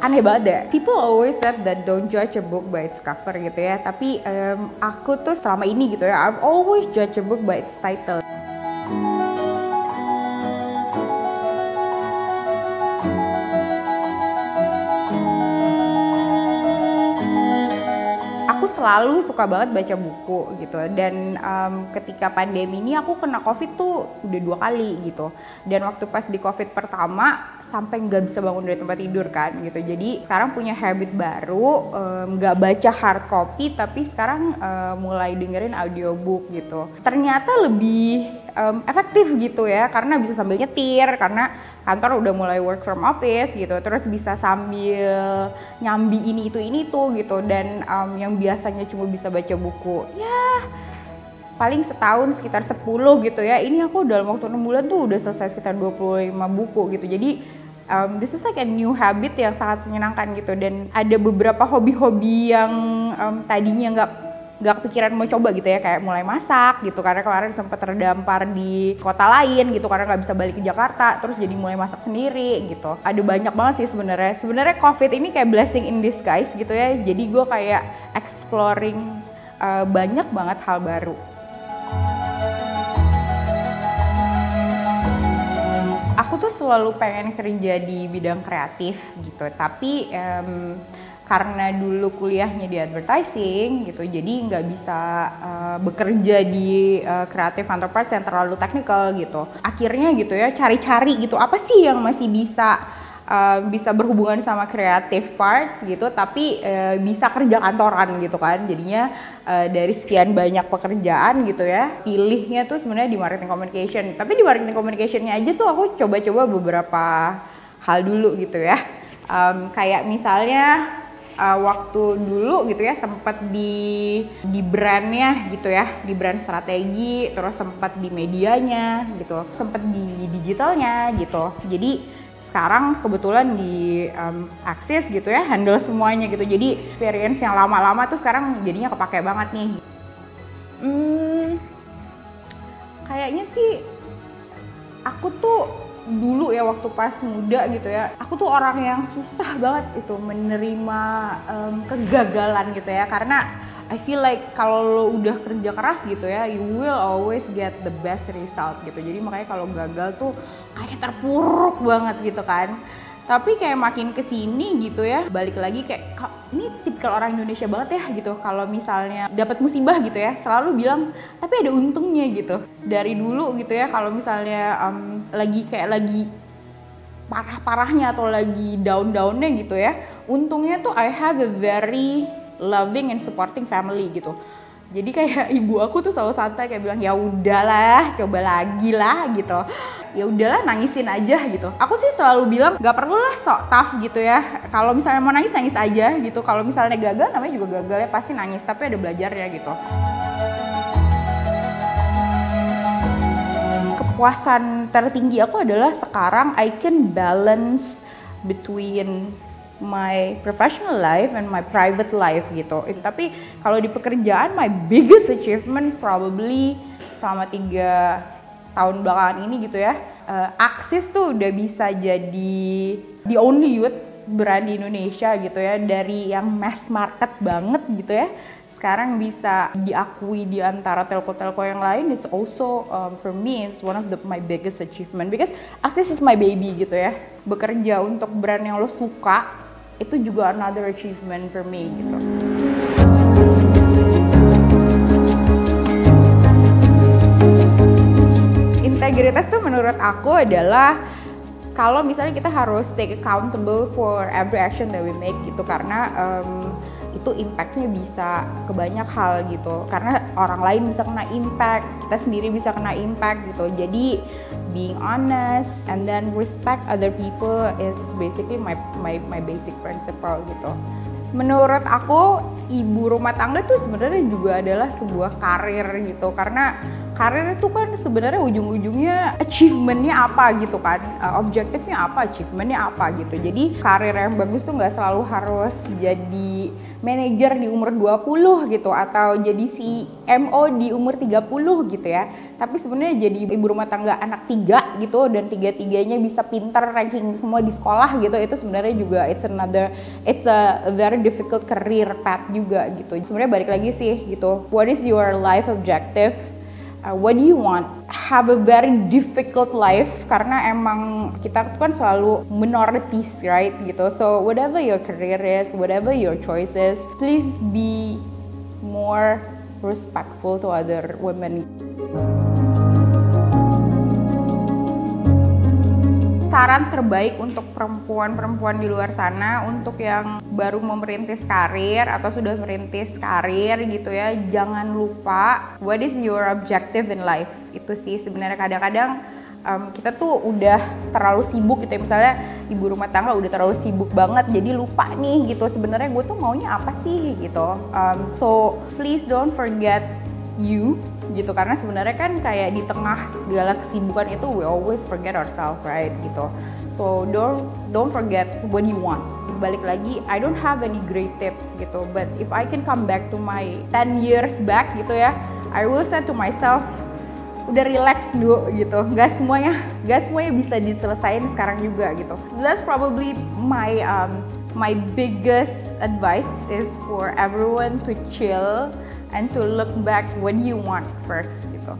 Aneh banget deh. People always said that don't judge a book by its cover gitu ya. Tapi aku tuh selama ini gitu ya, I've always judge a book by its title. Aku selalu suka banget baca buku gitu, dan ketika pandemi ini aku kena COVID tuh udah 2 kali gitu. Dan waktu pas di COVID pertama sampai nggak bisa bangun dari tempat tidur kan gitu. Jadi sekarang punya habit baru, nggak baca hard copy tapi sekarang mulai dengerin audiobook gitu. Ternyata lebih efektif gitu ya, karena bisa sambil nyetir, karena kantor udah mulai work from office gitu, terus bisa sambil nyambi ini itu gitu. Dan yang biasanya cuma bisa baca buku ya paling setahun sekitar 10 gitu ya, ini aku dalam waktu 6 bulan tuh udah selesai sekitar 25 buku gitu. Jadi this is like a new habit yang sangat menyenangkan gitu. Dan ada beberapa hobi-hobi yang tadinya nggak kepikiran mau coba gitu ya, kayak mulai masak gitu, karena kemarin sempat terdampar di kota lain gitu karena nggak bisa balik ke Jakarta, terus jadi mulai masak sendiri gitu. Ada banyak banget sih sebenarnya COVID ini kayak blessing in disguise gitu ya, jadi gue kayak exploring banyak banget hal baru. Aku tuh selalu pengen kerja di bidang kreatif gitu, tapi karena dulu kuliahnya di advertising gitu, jadi nggak bisa bekerja di creative enterprise yang terlalu teknikal gitu. Akhirnya gitu ya cari-cari gitu, apa sih yang masih bisa berhubungan sama creative parts gitu, tapi bisa kerja kantoran gitu kan. Jadinya dari sekian banyak pekerjaan gitu ya, pilihnya tuh sebenarnya di marketing communication. Tapi di marketing communicationnya aja tuh aku coba-coba beberapa hal dulu gitu ya. Kayak misalnya waktu dulu gitu ya sempat di brandnya gitu ya, di brand strategi, terus sempat di medianya gitu, sempat di digitalnya gitu. Jadi sekarang kebetulan di Axis gitu ya, handle semuanya gitu. Jadi experience yang lama-lama tuh sekarang jadinya kepake banget nih. Kayaknya sih aku tuh dulu ya waktu pas muda gitu ya, aku tuh orang yang susah banget itu menerima kegagalan gitu ya, karena I feel like kalau lo udah kerja keras gitu ya, you will always get the best result gitu. Jadi makanya kalau gagal tuh kayak terpuruk banget gitu kan. Tapi kayak makin kesini gitu ya, balik lagi kayak ini tipikal orang Indonesia banget ya gitu. Kalau misalnya dapat musibah gitu ya, selalu bilang tapi ada untungnya gitu. Dari dulu gitu ya, kalau misalnya lagi parah-parahnya atau lagi down-downnya gitu ya, untungnya tuh I have a very loving and supporting family gitu. Jadi kayak ibu aku tuh selalu santai kayak bilang ya udahlah, coba lagi lah gitu. Ya udahlah, nangisin aja gitu. Aku sih selalu bilang nggak perlu lah sok tough gitu ya. Kalau misalnya mau nangis nangis aja gitu. Kalau misalnya gagal, namanya juga gagal ya, pasti nangis, tapi ada belajarnya gitu. Kepuasan tertinggi aku adalah sekarang I can balance between my professional life and my private life gitu. Tapi kalau di pekerjaan, my biggest achievement probably selama 3 tahun belakangan ini gitu ya, Axis tuh udah bisa jadi the only youth brand di Indonesia gitu ya, dari yang mass market banget gitu ya, sekarang bisa diakui di antara telco-telco yang lain. It's also for me it's one of my biggest achievement because Axis is my baby gitu ya. Bekerja untuk brand yang lo suka itu juga another achievement for me gitu. Integritas tuh menurut aku adalah kalau misalnya kita harus take accountable for every action that we make gitu, karena itu impactnya bisa ke banyak hal gitu, karena orang lain bisa kena impact, kita sendiri bisa kena impact gitu. Jadi being honest and then respect other people is basically my basic principle gitu. Menurut aku ibu rumah tangga tuh sebenarnya juga adalah sebuah karir gitu, karena karir itu kan sebenarnya ujung-ujungnya achievementnya apa gitu kan, objektifnya apa, achievementnya apa gitu. Jadi karir yang bagus tuh nggak selalu harus jadi manajer di umur 20 gitu, atau jadi CMO di umur 30 gitu ya. Tapi sebenarnya jadi ibu rumah tangga anak 3 gitu, dan tiga-tiganya bisa pinter, ranking semua di sekolah gitu, itu sebenarnya juga it's a very difficult career path juga gitu. Sebenarnya balik lagi sih gitu, what is your life objective? What do you want? Have a very difficult life, karena emang kita tuh kan selalu minorities, right gitu. So whatever your career is, whatever your choices, please be more respectful to other women. Saran terbaik untuk perempuan-perempuan di luar sana, untuk yang baru merintis karir atau sudah merintis karir gitu ya, jangan lupa what is your objective in life. Itu sih sebenarnya kadang-kadang kita tuh udah terlalu sibuk gitu ya, misalnya ibu rumah tangga udah terlalu sibuk banget, jadi lupa nih gitu sebenarnya gue tuh maunya apa sih gitu. So please don't forget you gitu, karena sebenarnya kan kayak di tengah segala kesibukan itu we always forget ourselves, right gitu. So don't forget what you want. Balik lagi, I don't have any great tips gitu, but if I can come back to my 10 years back gitu ya, I will say to myself, udah relax dulu gitu, gak semuanya bisa diselesain sekarang juga gitu. That's probably my biggest advice is for everyone to chill and to look back what you want first gitu.